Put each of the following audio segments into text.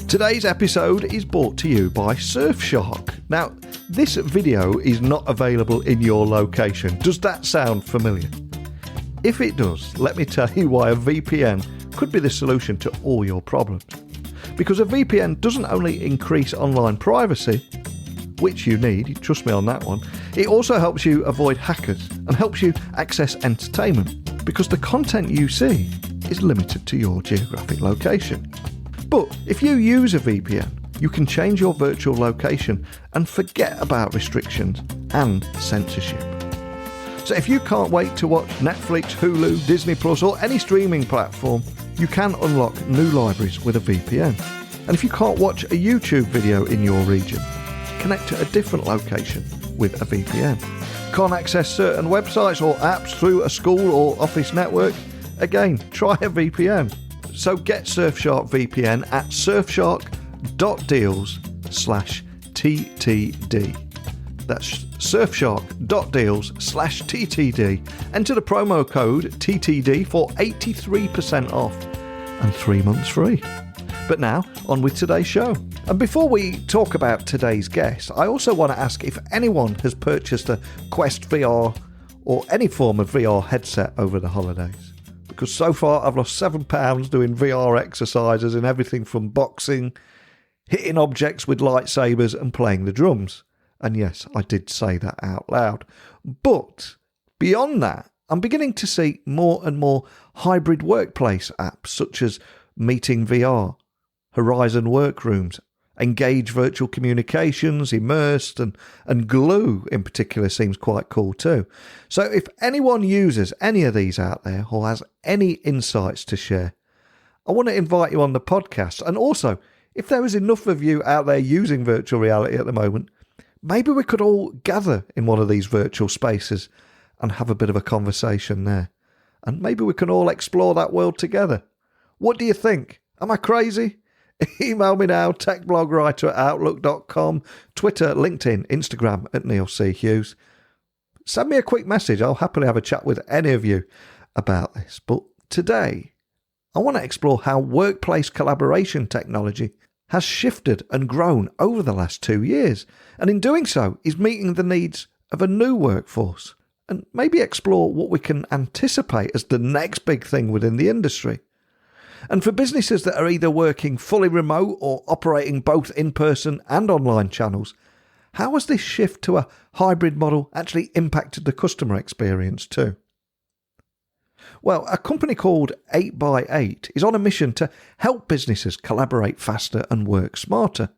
Today's episode is brought to you by Surfshark. Now, this video is not available in your location. Does that sound familiar? If it does, let me tell you why a VPN could be the solution to all your problems. Because a VPN doesn't only increase online privacy, which you need, trust me on that one, it also helps you avoid hackers and helps you access entertainment because the content you see is limited to your geographic location. But if you use a VPN, you can change your virtual location and forget about restrictions and censorship. So if you can't wait to watch Netflix, Hulu, Disney Plus or any streaming platform, you can unlock new libraries with a VPN. And if you can't watch a YouTube video in your region, connect to a different location with a VPN. Can't access certain websites or apps through a school or office network? Again, try a VPN. So get Surfshark VPN at surfshark.deals/TTD. That's surfshark.deals/TTD. Enter the promo code TTD for 83% off and 3 months free. But now, on with today's show. And before we talk about today's guest, I also want to ask if anyone has purchased a Quest VR or any form of VR headset over the holidays. Because so far I've lost £7 doing VR exercises in everything from boxing, hitting objects with lightsabers and playing the drums. And yes, I did say that out loud. But beyond that, I'm beginning to see more and more hybrid workplace apps such as Meeting VR, Horizon Workrooms, Engage Virtual Communications, Immersed, and Glue in particular seems quite cool too. So if anyone uses any of these out there or has any insights to share, I want to invite you on the podcast. And also, if there is enough of you out there using virtual reality at the moment, maybe we could all gather in one of these virtual spaces and have a bit of a conversation there. And maybe we can all explore that world together. What do you think? Am I crazy? Email me now, techblogwriter@outlook.com, Twitter, LinkedIn, Instagram @Neil C. Hughes. Send me a quick message. I'll happily have a chat with any of you about this. But today, I want to explore how workplace collaboration technology has shifted and grown over the last 2 years. And in doing so, is meeting the needs of a new workforce. And maybe explore what we can anticipate as the next big thing within the industry. And for businesses that are either working fully remote or operating both in-person and online channels, how has this shift to a hybrid model actually impacted the customer experience too? Well, a company called 8x8 is on a mission to help businesses collaborate faster and work smarter,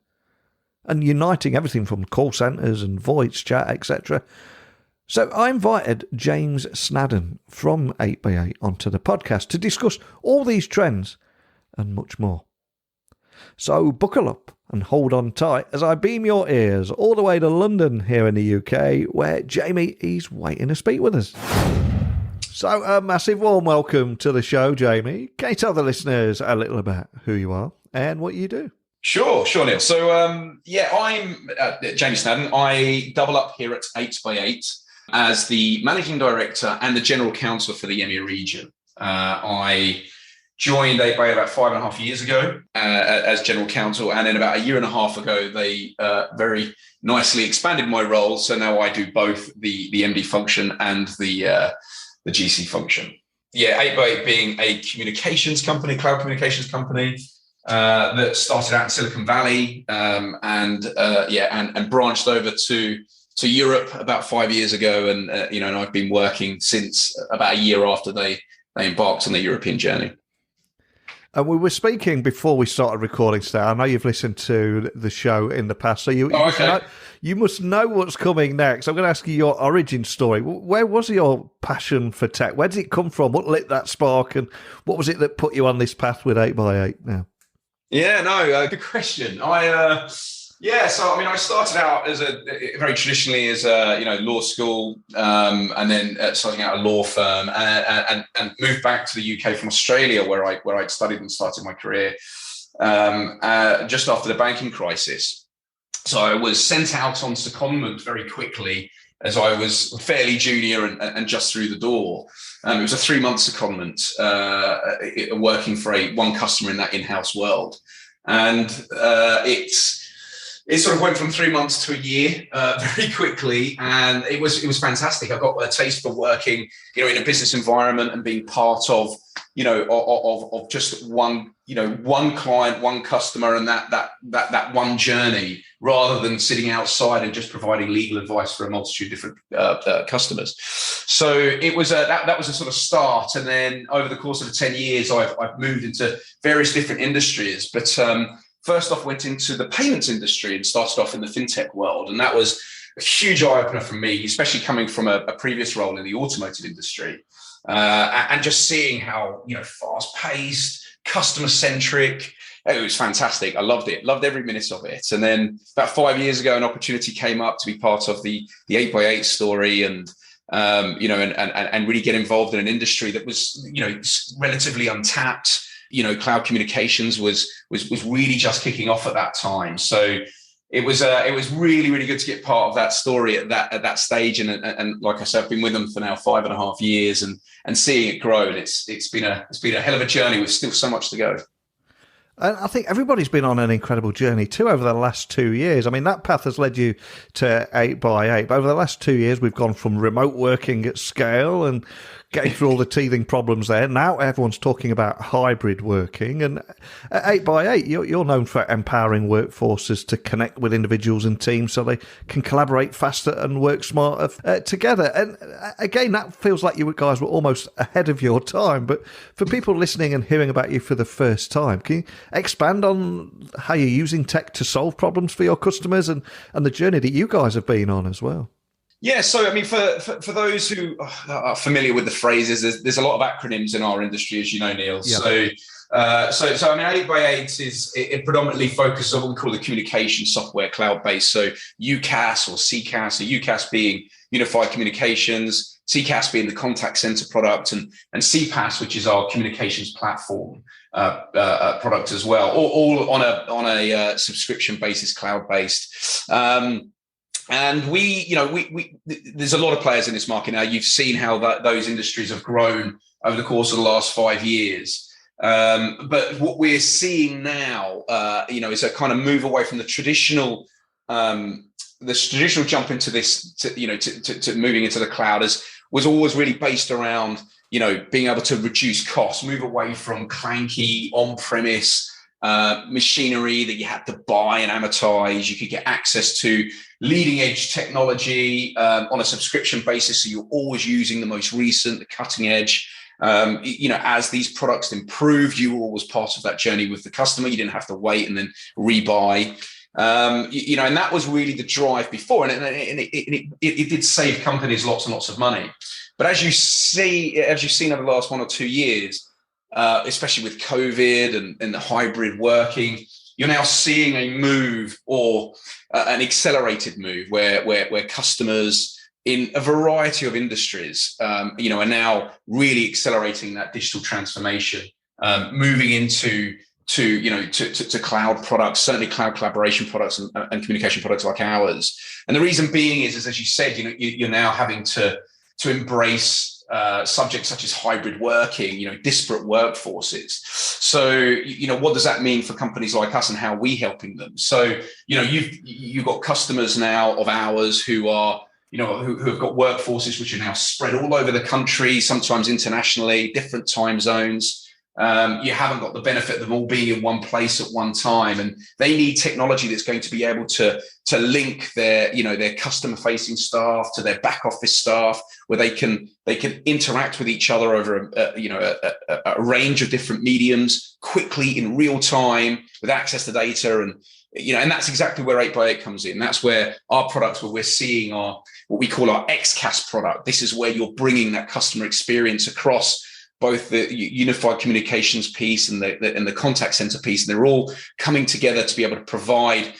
and uniting everything from call centres and voice chat, etc. So I invited James Snaddon from 8x8 onto the podcast to discuss all these trends and much more. So buckle up and hold on tight as I beam your ears all the way to London here in the UK, where Jamie is waiting to speak with us. So a massive warm welcome to the show, Jamie. Can you tell the listeners a little about who you are and what you do? Sure, Neil. So, I'm Jamie Snaddon. I double up here at 8x8 as the Managing Director and the General Counsel for the EMEA region. I joined 8x8 about 5.5 years ago as General Counsel, and then about 1.5 years ago, they very nicely expanded my role. So now I do both the MD function and the GC function. Yeah, 8x8 being a communications company, cloud communications company, that started out in Silicon Valley and branched over to Europe about 5 years ago, and and I've been working since about 1 year after they embarked on the European journey. And we were speaking before we started recording today. I know you've listened to the show in the past, so you must know what's coming next. I'm going to ask you your origin story. Where was your passion for tech? Where did it come from? What lit that spark, and what was it that put you on this path with 8x8 now? Yeah, no, good question. I started out as very traditionally as law school, and then starting out a law firm, and moved back to the UK from Australia, where I'd studied and started my career just after the banking crisis. So I was sent out on secondment very quickly, as I was fairly junior and just through the door. It was a 3-month secondment, working for one customer in that in-house world. And it sort of went from 3 months to a year very quickly, and it was fantastic. I got a taste for working, in a business environment and being part of, of just one client, one customer, and that one journey, rather than sitting outside and just providing legal advice for a multitude of different customers. So it was that was a sort of start, and then over the course of the 10 years, I've moved into various different industries, but. First off, went into the payments industry and started off in the fintech world. And that was a huge eye-opener for me, especially coming from a previous role in the automotive industry. And just seeing how, fast-paced, customer-centric, it was fantastic. I loved it, loved every minute of it. And then about 5 years ago, an opportunity came up to be part of the 8x8 story and really get involved in an industry that was, relatively untapped. Cloud communications was really just kicking off at that time. So it was really, really good to get part of that story at that stage. And like I said, I've been with them for now 5.5 years and seeing it grow. And it's been a hell of a journey with still so much to go. And I think everybody's been on an incredible journey too over the last 2 years. I mean, that path has led you to 8x8. But over the last 2 years, we've gone from remote working at scale and getting through all the teething problems there. Now everyone's talking about hybrid working. And at 8x8, you're known for empowering workforces to connect with individuals and teams so they can collaborate faster and work smarter together. And again, that feels like you guys were almost ahead of your time. But for people listening and hearing about you for the first time, can you expand on how you're using tech to solve problems for your customers and the journey that you guys have been on as well? Yeah, so I mean, for those who are familiar with the phrases, there's a lot of acronyms in our industry, as you know, Neil. Yeah. So I mean, 8x8 it predominantly focuses on what we call the communication software, cloud-based. So UCaaS or CCaaS, so UCaaS being unified communications, CCaaS being the contact center product, and CPaaS, which is our communications platform product as well, all on a subscription basis, cloud-based. And we there's a lot of players in this market now. You've seen how those industries have grown over the course of the last 5 years. But what we're seeing now, is a kind of move away from the traditional jump into this, to moving into the cloud, was always really based around, being able to reduce costs, move away from clanky on-premise machinery that you had to buy and amortize. You could get access to leading edge technology on a subscription basis. So you're always using the most recent, the cutting edge. As these products improved, you were always part of that journey with the customer. You didn't have to wait and then rebuy. And that was really the drive before. And it did save companies lots and lots of money. But as you've seen over the last 1 or 2 years, especially with COVID and the hybrid working, you're now seeing a move or an accelerated move where customers in a variety of industries, are now really accelerating that digital transformation, moving into cloud products, certainly cloud collaboration products and communication products like ours. And the reason being is as you said, you're now having to embrace subjects such as hybrid working, disparate workforces. So, what does that mean for companies like us and how are we helping them? So, you've got customers now of ours who are, who have got workforces which are now spread all over the country, sometimes internationally, different time zones. You haven't got the benefit of them all being in one place at one time, and they need technology that's going to be able to link their customer facing staff to their back office staff, where they can interact with each other over a range of different mediums quickly in real time with access to data. And that's exactly where 8x8 comes in. That's where our products, where we're seeing what we call our XCaaS product. This is where you're bringing that customer experience across both the unified communications piece and the contact center piece. And they're all coming together to be able to provide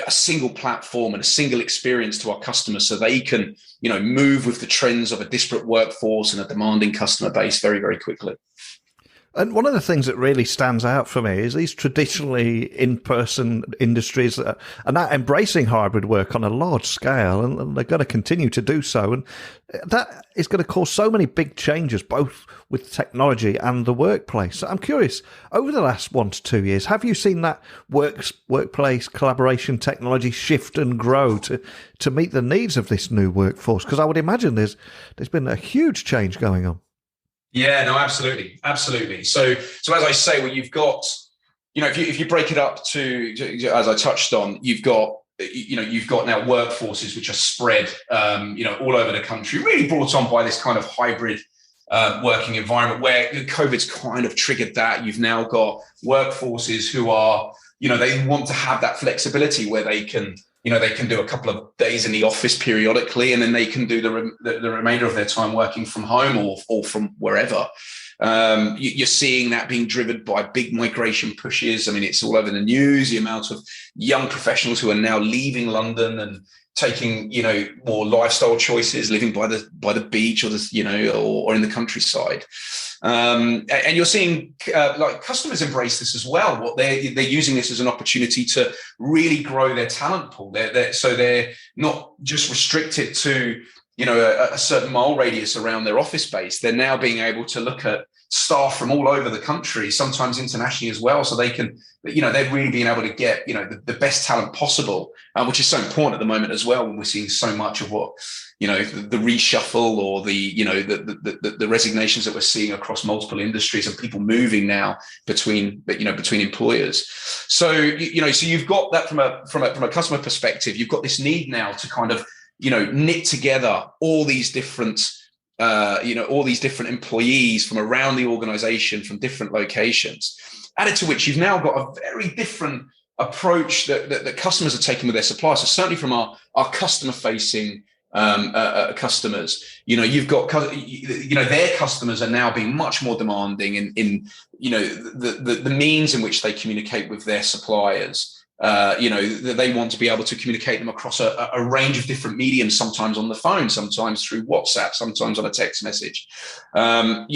a single platform and a single experience to our customers, so they can, move with the trends of a disparate workforce and a demanding customer base very, very quickly. And one of the things that really stands out for me is these traditionally in-person industries that are now embracing hybrid work on a large scale, and they're going to continue to do so. And that is going to cause so many big changes, both with technology and the workplace. So I'm curious, over the last 1 to 2 years, have you seen that workplace collaboration technology shift and grow to meet the needs of this new workforce? Because I would imagine there's been a huge change going on. Yeah, no, absolutely, absolutely. So as I say, well, you've got, if you break it up to as I touched on, you've got now workforces which are spread, all over the country, really brought on by this kind of hybrid working environment where COVID's kind of triggered that. You've now got workforces who are, they want to have that flexibility where they can do a couple of days in the office periodically, and then they can do the remainder of their time working from home or from wherever. You're seeing that being driven by big migration pushes. I mean, it's all over the news, the amount of young professionals who are now leaving London and taking, more lifestyle choices, living by the beach or or in the countryside. And you're seeing like customers embrace this as well. What they're using this as an opportunity to really grow their talent pool. So they're not just restricted to a certain mile radius around their office space. They're now being able to look at staff from all over the country, sometimes internationally as well. So they can, they're really being able to get the best talent possible, which is so important at the moment as well, when we're seeing so much of what the reshuffle or the resignations that we're seeing across multiple industries and people moving now between employers. So so you've got that from a customer perspective. You've got this need now to kind of knit together all these different employees from around the organization, from different locations. Added to which, you've now got a very different approach that customers are taking with their suppliers. So certainly from our customer facing customers, you've got their customers are now being much more demanding in the means in which they communicate with their suppliers. They want to be able to communicate them across a range of different mediums, sometimes on the phone, sometimes through WhatsApp, sometimes on a text message. And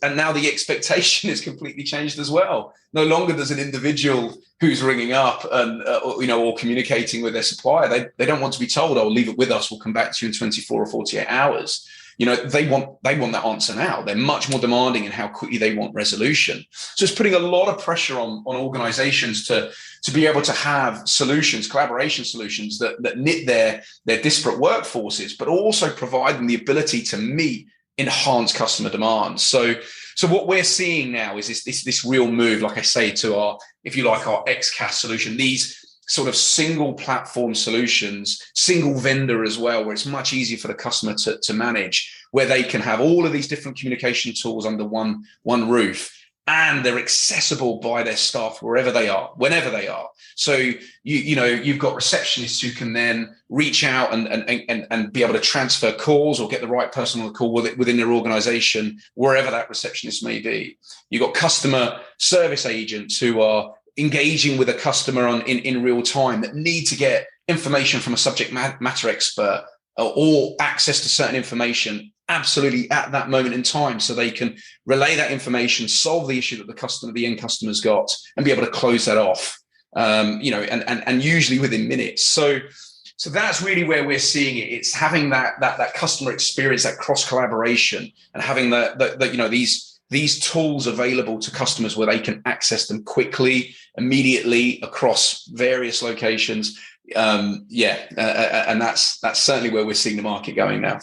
now the expectation is completely changed as well. No longer does an individual who's ringing up and or communicating with their supplier, they don't want to be told, "Oh, leave it with us, we'll come back to you in 24 or 48 hours." They want that answer now. They're much more demanding in how quickly they want resolution. So it's putting a lot of pressure on organizations to be able to have solutions, collaboration solutions that knit their disparate workforces, but also provide them the ability to meet enhanced customer demands. So what we're seeing now is this real move, like I say, to our EGHT solution, these sort of single platform solutions, single vendor as well, where it's much easier for the customer to manage, where they can have all of these different communication tools under one roof, and they're accessible by their staff wherever they are, whenever they are. So you've got receptionists who can then reach out and be able to transfer calls or get the right person on the call within their organization, wherever that receptionist may be. You've got customer service agents who are engaging with a customer in real time, that need to get information from a subject matter expert or access to certain information absolutely at that moment in time, so they can relay that information, solve the issue that the end customer's got, and be able to close that off, and usually within minutes. So that's really where we're seeing it. It's having that customer experience, that cross collaboration, and having these tools available to customers where they can access them quickly, immediately across various locations. And that's certainly where we're seeing the market going now.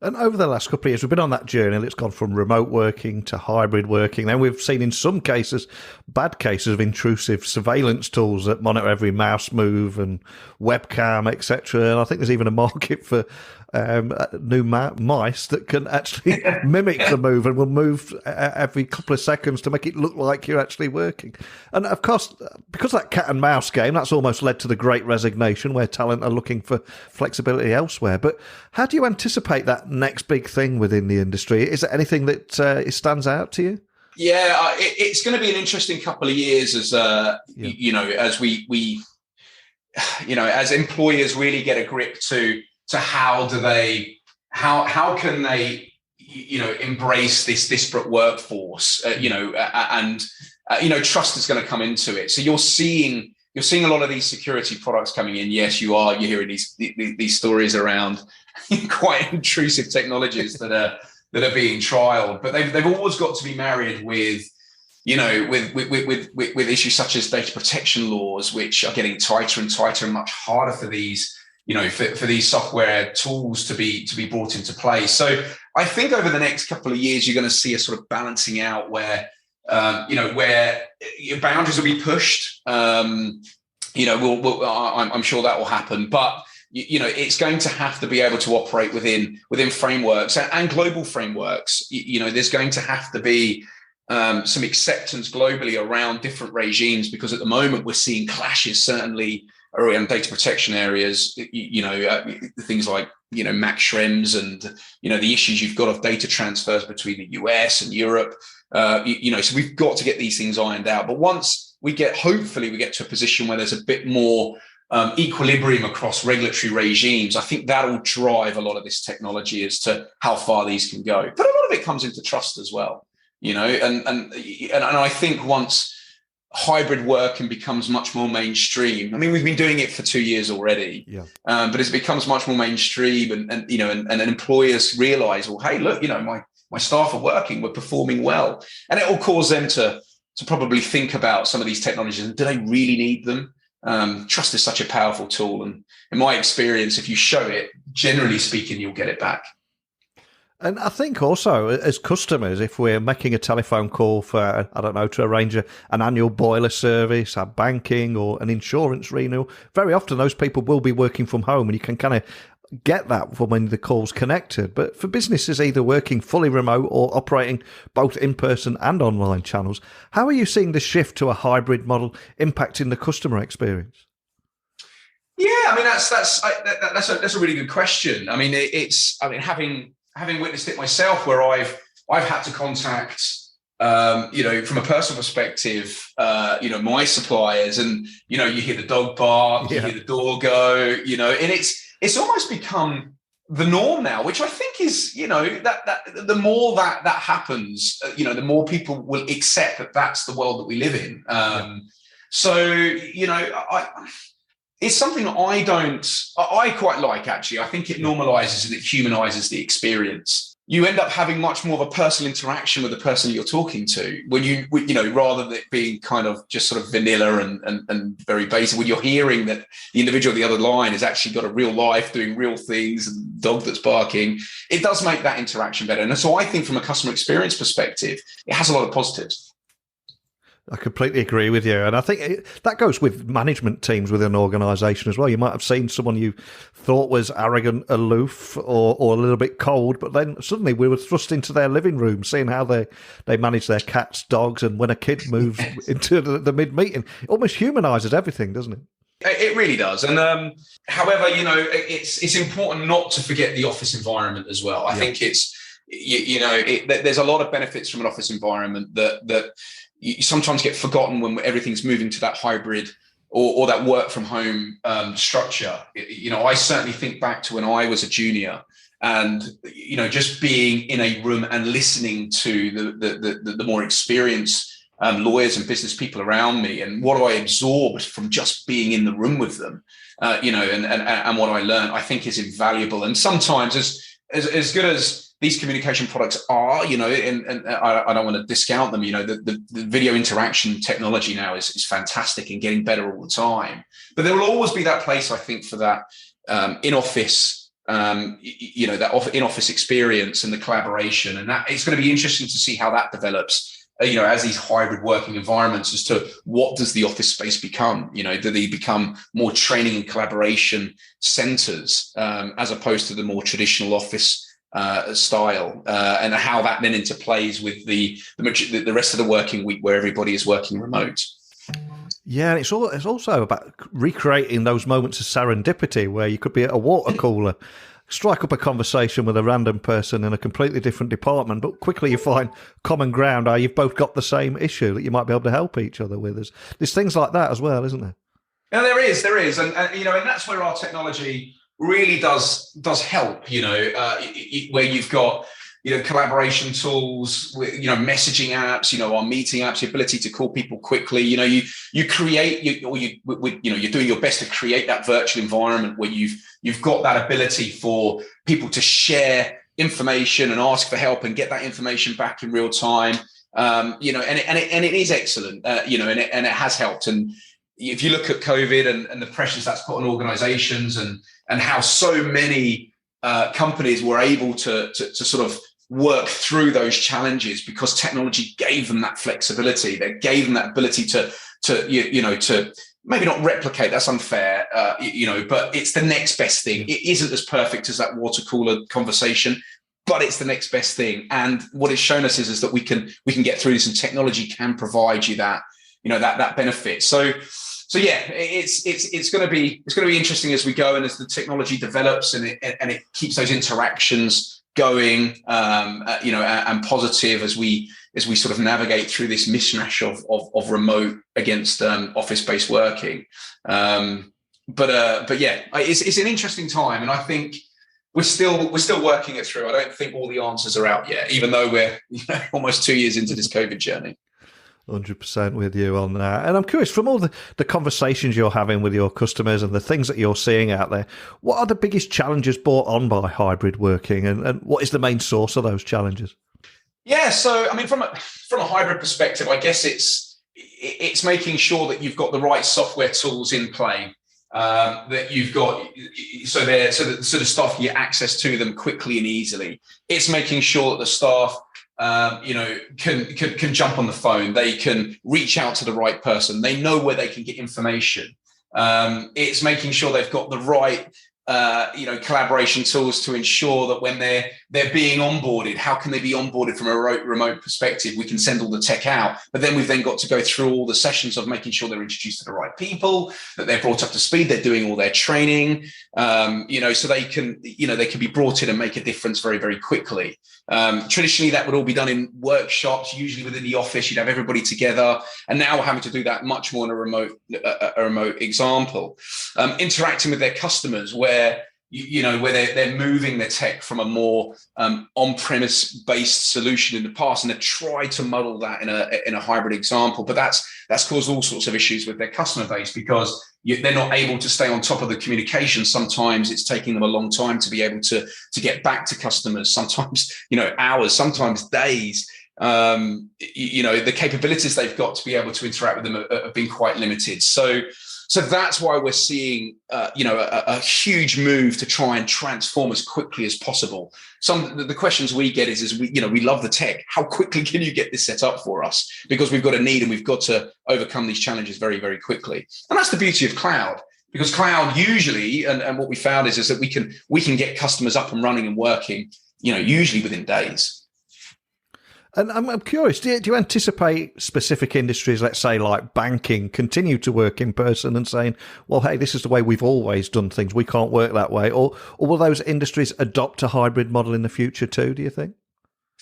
And over the last couple of years, we've been on that journey. It's gone from remote working to hybrid working. Then we've seen, in some cases, bad cases of intrusive surveillance tools that monitor every mouse move and webcam, etc. And I think there's even a market for new mice that can actually mimic the move and will move every couple of seconds to make it look like you're actually working. And of course, because of that cat and mouse game, that's almost led to the Great Resignation, where talent are looking for flexibility elsewhere. But how do you anticipate that next big thing within the industry? Is there anything that stands out to you? Yeah, it's going to be an interesting couple of years as as we as employers really get a grip to how can they embrace this disparate workforce, and trust is going to come into it. So you're seeing a lot of these security products coming in. Yes, you're hearing these stories around quite intrusive technologies that are being trialed, but they've always got to be married with issues such as data protection laws, which are getting tighter and tighter and much harder for these for these software tools to be brought into play. So I think over the next couple of years, you're going to see a sort of balancing out where where boundaries will be pushed. I'm sure that will happen, but it's going to have to be able to operate within frameworks and global frameworks. There's going to have to be some acceptance globally around different regimes, because at the moment we're seeing clashes, certainly around data protection areas, things like, Max Schrems and, the issues you've got of data transfers between the US and Europe. So we've got to get these things ironed out. But once hopefully we get to a position where there's a bit more equilibrium across regulatory regimes, I think that'll drive a lot of this technology as to how far these can go. But a lot of it comes into trust as well, and I think once hybrid working becomes much more mainstream. I mean, we've been doing it for 2 years already, but as it becomes much more mainstream, and employers realize, well, hey, look, my staff are working, we're performing well, and it will cause them to probably think about some of these technologies and do they really need them? Trust is such a powerful tool, and in my experience, if you show it, generally speaking, you'll get it back. And I think also, as customers, if we're making a telephone call for, to arrange an annual boiler service, a banking or an insurance renewal, very often those people will be working from home, and you can kind of get that from when the call's connected. But for businesses either working fully remote or operating both in-person and online channels, how are you seeing the shift to a hybrid model impacting the customer experience? Yeah, I mean, that's a really good question. I mean, having witnessed it myself, where I've had to contact, from a personal perspective, my suppliers, and you hear the dog bark, you hear the door go, and it's almost become the norm now, which I think is, that the more that happens, the more people will accept that that's the world that we live in. It's something I quite like, actually. I think it normalizes and it humanizes the experience. You end up having much more of a personal interaction with the person you're talking to when rather than it being kind of just sort of vanilla and very basic, when you're hearing that the individual on the other line has actually got a real life doing real things and dog that's barking, it does make that interaction better. And so I think from a customer experience perspective, it has a lot of positives. I completely agree with you. And I think that goes with management teams within an organisation as well. You might have seen someone you thought was arrogant, aloof, or a little bit cold, but then suddenly we were thrust into their living room, seeing how they manage their cats, dogs, and when a kid moves into the mid-meeting. It almost humanises everything, doesn't it? It really does. And however, it's important not to forget the office environment as well. I think it's, there's a lot of benefits from an office environment that you sometimes get forgotten when everything's moving to that hybrid or that work from home structure. I certainly think back to when I was a junior, and just being in a room and listening to the more experienced lawyers and business people around me, and what I absorbed from just being in the room with them, and what I learned, I think is invaluable. And sometimes as good as these communication products are, and I don't want to discount them, the video interaction technology now is fantastic and getting better all the time. But there will always be that place, I think, for that in-office, that in-office experience and the collaboration. And that it's going to be interesting to see how that develops, as these hybrid working environments, as to what does the office space become? Do they become more training and collaboration centers as opposed to the more traditional office style, and how that then interplays with the rest of the working week where everybody is working remote. Yeah, and it's also about recreating those moments of serendipity where you could be at a water cooler, strike up a conversation with a random person in a completely different department, but quickly you find common ground, you've both got the same issue that you might be able to help each other with. There's things like that as well, isn't there? Yeah, there is, and that's where our technology really does help, where you've got, collaboration tools, messaging apps, our meeting apps, the ability to call people quickly. You create, you're doing your best to create that virtual environment where you've got that ability for people to share information and ask for help and get that information back in real time. And it is excellent, and it has helped. And if you look at COVID and the pressures that's put on organizations and how so many companies were able to sort of work through those challenges because technology gave them that flexibility. They gave them that ability to maybe not replicate, that's unfair, but it's the next best thing. It isn't as perfect as that water cooler conversation, but it's the next best thing. And what it's shown us is that we can get through this, and technology can provide you that, that benefit. So yeah, it's going to be interesting as we go, and as the technology develops and it keeps those interactions going, and positive as we sort of navigate through this mismatch of remote against office-based working. But yeah, it's an interesting time, and I think we're still working it through. I don't think all the answers are out yet, even though we're almost 2 years into this COVID journey. 100% with you on that. And I'm curious, from all the conversations you're having with your customers and the things that you're seeing out there, what are the biggest challenges brought on by hybrid working, and what is the main source of those challenges? Yeah, so I mean, from a hybrid perspective, I guess it's making sure that you've got the right software tools in play, that you've got so that the staff can get access to them quickly and easily. It's making sure that the staff can jump on the phone. They can reach out to the right person. They know where they can get information. It's making sure they've got the right collaboration tools to ensure that when they're being onboarded, how can they be onboarded from a remote perspective? We can send all the tech out, but then we've then got to go through all the sessions of making sure they're introduced to the right people, that they're brought up to speed, they're doing all their training, so they can be brought in and make a difference very, very quickly. Traditionally, that would all be done in workshops, usually within the office. You'd have everybody together, and now we're having to do that much more in a remote example. Interacting with their customers, where they're moving their tech from a more on-premise based solution in the past, and they've tried to model that in a hybrid example, but that's caused all sorts of issues with their customer base because they're not able to stay on top of the communication. Sometimes it's taking them a long time to be able to get back to customers. Sometimes hours, sometimes days. The capabilities they've got to be able to interact with them have been quite limited. So that's why we're seeing, a huge move to try and transform as quickly as possible. Some of the questions we get is we love the tech. How quickly can you get this set up for us? Because we've got a need and we've got to overcome these challenges very, very quickly. And that's the beauty of cloud, because cloud usually, and what we found is that we can get customers up and running and working, usually within days. And I'm curious, do you anticipate specific industries, let's say like banking, continue to work in person and saying, well, hey, this is the way we've always done things, we can't work that way? Or will those industries adopt a hybrid model in the future too, do you think?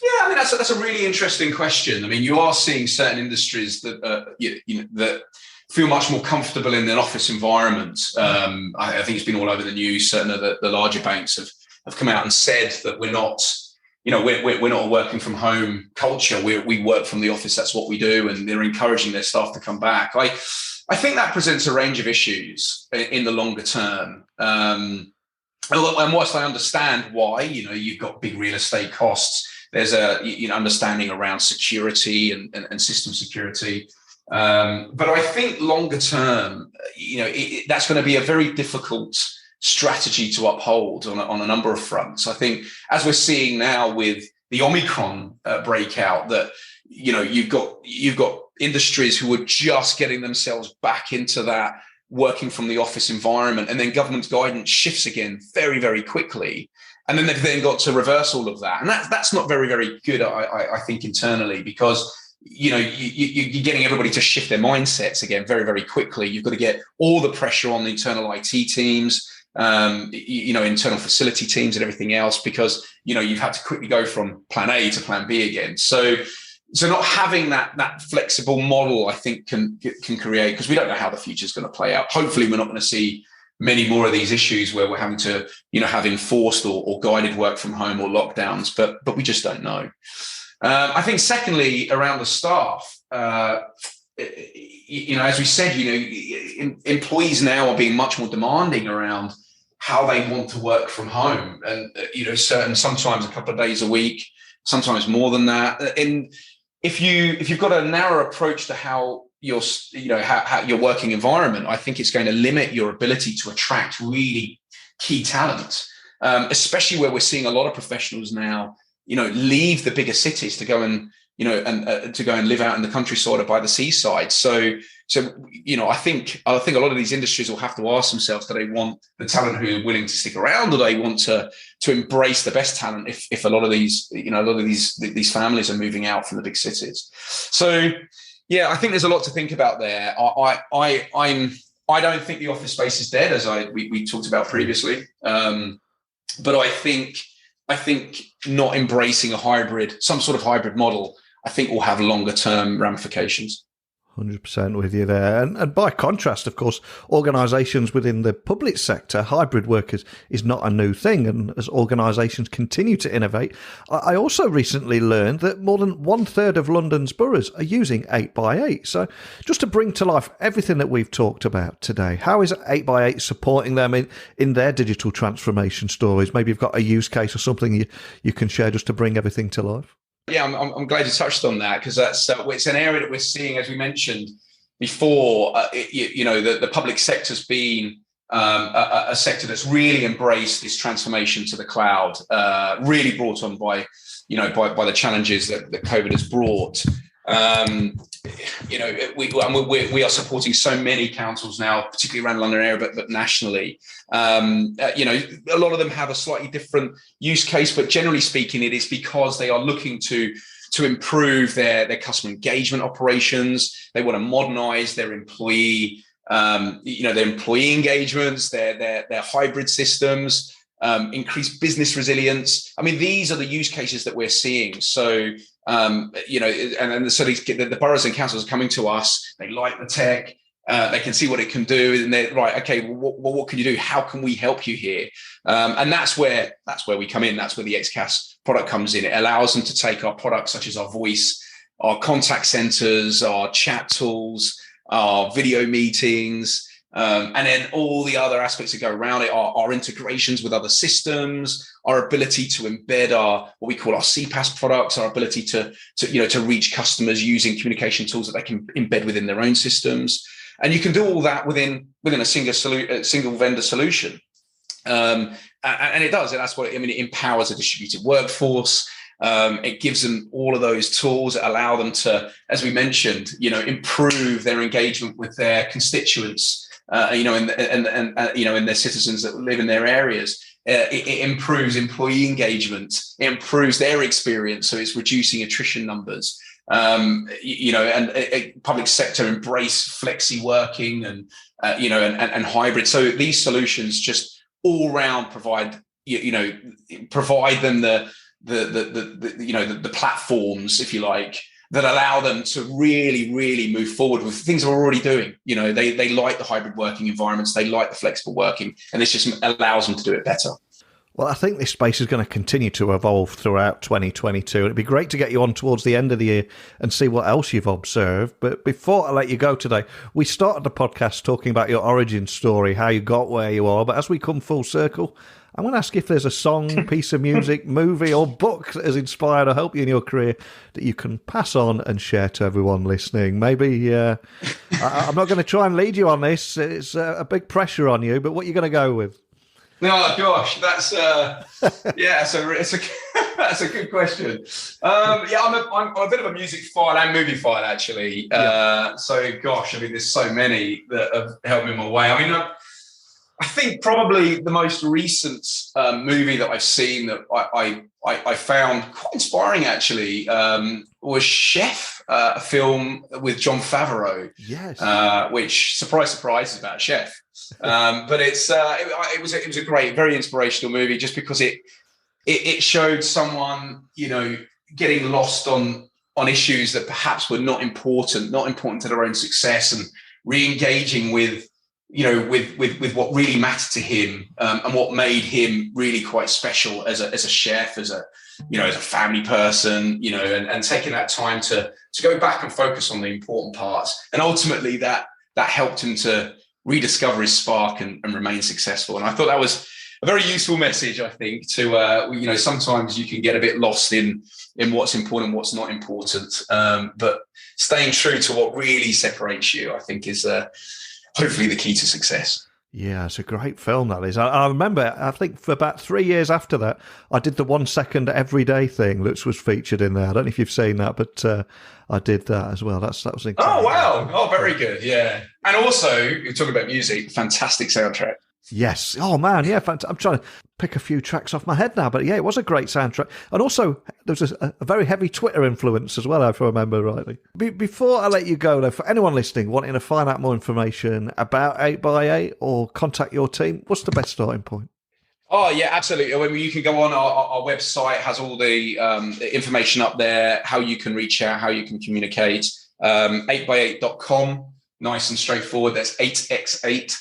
Yeah, I mean, that's a really interesting question. I mean, you are seeing certain industries that, that feel much more comfortable in an office environment. I think it's been all over the news. Certain of the larger banks have come out and said that we're not a working from home culture. We work from the office. That's what we do. And they're encouraging their staff to come back. I think that presents a range of issues in the longer term. And whilst I understand why, you've got big real estate costs, there's a understanding around security and system security. But I think longer term, that's going to be a very difficult strategy to uphold on a number of fronts. I think as we're seeing now with the Omicron breakout, that you've got industries who are just getting themselves back into that working from the office environment, and then government guidance shifts again very, very quickly, and then they've then got to reverse all of that, and that's not very, very good. I think internally, because you're getting everybody to shift their mindsets again very, very quickly. You've got to get all the pressure on the internal IT teams, internal facility teams and everything else, because you've had to quickly go from plan A to plan B again. So not having that flexible model, I think, can create, because we don't know how the future is going to play out. Hopefully we're not going to see many more of these issues where we're having to, have enforced or guided work from home or lockdowns, but we just don't know. I think secondly, around the staff, as we said, employees now are being much more demanding around how they want to work from home, and sometimes a couple of days a week, sometimes more than that. And if you've got a narrow approach to how your working environment, I think it's going to limit your ability to attract really key talent, especially where we're seeing a lot of professionals now, leave the bigger cities to go and to go and live out in the countryside or by the seaside. So I think a lot of these industries will have to ask themselves: do they want the talent who are willing to stick around, or do they want to embrace the best talent? If a lot of these these families are moving out from the big cities. So yeah, I think there's a lot to think about there. I don't think the office space is dead, as we talked about previously, but I think not embracing some sort of hybrid model, I think will have longer term ramifications. 100% with you there. And by contrast, of course, organisations within the public sector, hybrid work is not a new thing. And as organisations continue to innovate, I also recently learned that more than 1/3 of London's boroughs are using 8x8. So just to bring to life everything that we've talked about today, how is 8x8 supporting them in their digital transformation stories? Maybe you've got a use case or something you can share just to bring everything to life. Yeah, I'm glad you touched on that, because that's it's an area that we're seeing, as we mentioned before. The public sector's been a sector that's really embraced this transformation to the cloud, really brought on by the challenges that COVID has brought. We are supporting so many councils now, particularly around the London area, but nationally. A lot of them have a slightly different use case, but generally speaking, it is because they are looking to improve their customer engagement operations. They want to modernize their employee engagements, their hybrid systems, increase business resilience. I mean, these are the use cases that we're seeing. So, so the boroughs and councils are coming to us. They like the tech. They can see what it can do, and they're right. Okay, well, what can you do? How can we help you here? And that's where we come in. That's where the XCaaS product comes in. It allows them to take our products, such as our voice, our contact centers, our chat tools, our video meetings, and then all the other aspects that go around it, our integrations with other systems, our ability to embed what we call our CPaaS products, our ability to reach customers using communication tools that they can embed within their own systems. And you can do all that within a single vendor solution. And it does. And that's what it empowers a distributed workforce. It gives them all of those tools that allow them to, as we mentioned, improve their engagement with their constituents, and their citizens that live in their areas. It improves employee engagement. It improves their experience, so it's reducing attrition numbers. Public sector embrace flexi working and hybrid. So these solutions just all round provide them the platforms, if you like, that allow them to really, really move forward with things they're already doing. They like the hybrid working environments, they like the flexible working, and this just allows them to do it better. Well, I think this space is going to continue to evolve throughout 2022. It'd be great to get you on towards the end of the year and see what else you've observed. But before I let you go today, we started the podcast talking about your origin story, how you got where you are. But as we come full circle, I'm going to ask if there's a song, piece of music, movie or book that has inspired or helped you in your career that you can pass on and share to everyone listening. Maybe I'm not going to try and lead you on this. It's a big pressure on you, but what are you going to go with? Oh gosh, that's it's that's a good question. I'm a bit of a music file and movie file actually. So gosh, there's so many that have helped me in my way. I think probably the most recent movie that I've seen that I found quite inspiring actually was Chef, a film with Jon Favreau. Yes. Which, surprise, is about a chef. But it was a great, very inspirational movie, just because it showed someone getting lost on issues that perhaps were not important to their own success, and re-engaging with with what really mattered to him, and what made him really quite special as a chef, as a family person, and taking that time to go back and focus on the important parts. And ultimately that helped him to rediscover his spark and remain successful. And I thought that was a very useful message, I think, to, sometimes you can get a bit lost in what's important, what's not important. But staying true to what really separates you, I think, is hopefully the key to success. Yeah, it's a great film, that is. I remember, I think for about 3 years after that, I did the 1 second everyday thing that was featured in there. I don't know if you've seen that, but I did that as well. That was incredible. Oh, wow. Oh, very good. Yeah. And also, you're talking about music, fantastic soundtrack. Yes. Oh, man. Yeah. I'm trying to pick a few tracks off my head now, but yeah, it was a great soundtrack. And also, there was a very heavy Twitter influence as well, if I remember rightly. Before I let you go, though, for anyone listening wanting to find out more information about 8x8 or contact your team, what's the best starting point? Oh, yeah, absolutely. I mean, you can go on our website, has all the information up there, how you can reach out, how you can communicate. 8x8.com, nice and straightforward. That's 8x8.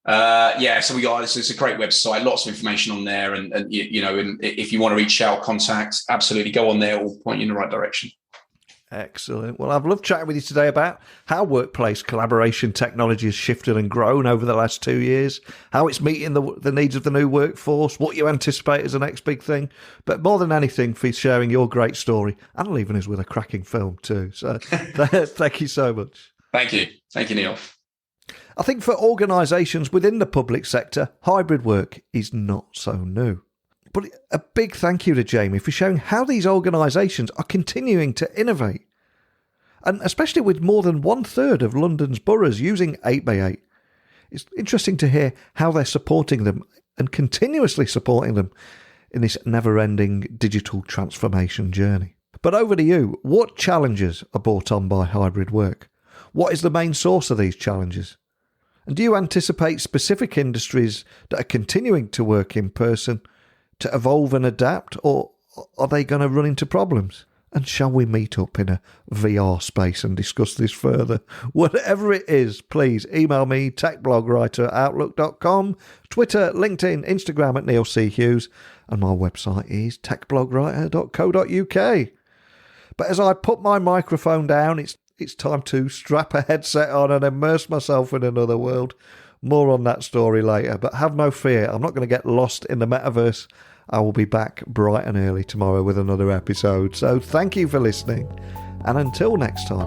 So it's a great website, lots of information on there, and if you want to reach out, contact, absolutely go on there, we'll point you in the right direction. Excellent. Well, I've loved chatting with you today about how workplace collaboration technology has shifted and grown over the last 2 years, how it's meeting the needs of the new workforce, what you anticipate as the next big thing, but more than anything, for sharing your great story and leaving us with a cracking film too. So thank you so much. Thank you, Neil. I think for organisations within the public sector, hybrid work is not so new. But a big thank you to Jamie for showing how these organisations are continuing to innovate. And especially with more than 1/3 of London's boroughs using 8x8. It's interesting to hear how they're supporting them and continuously supporting them in this never-ending digital transformation journey. But over to you, what challenges are brought on by hybrid work? What is the main source of these challenges? And do you anticipate specific industries that are continuing to work in person to evolve and adapt, or are they going to run into problems? And shall we meet up in a VR space and discuss this further? Whatever it is, please email me, techblogwriter@outlook.com, Twitter, LinkedIn, Instagram @Neil C. Hughes, and my website is techblogwriter.co.uk. But as I put my microphone down, it's time to strap a headset on and immerse myself in another world. More on that story later, but have no fear, I'm not going to get lost in the metaverse. I will be back bright and early tomorrow with another episode. So thank you for listening, and until next time,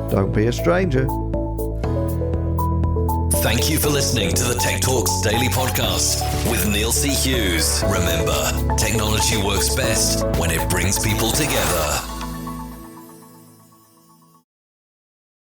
don't be a stranger. Thank you for listening to the Tech Talks Daily Podcast with Neil C. Hughes. Remember, technology works best when it brings people together.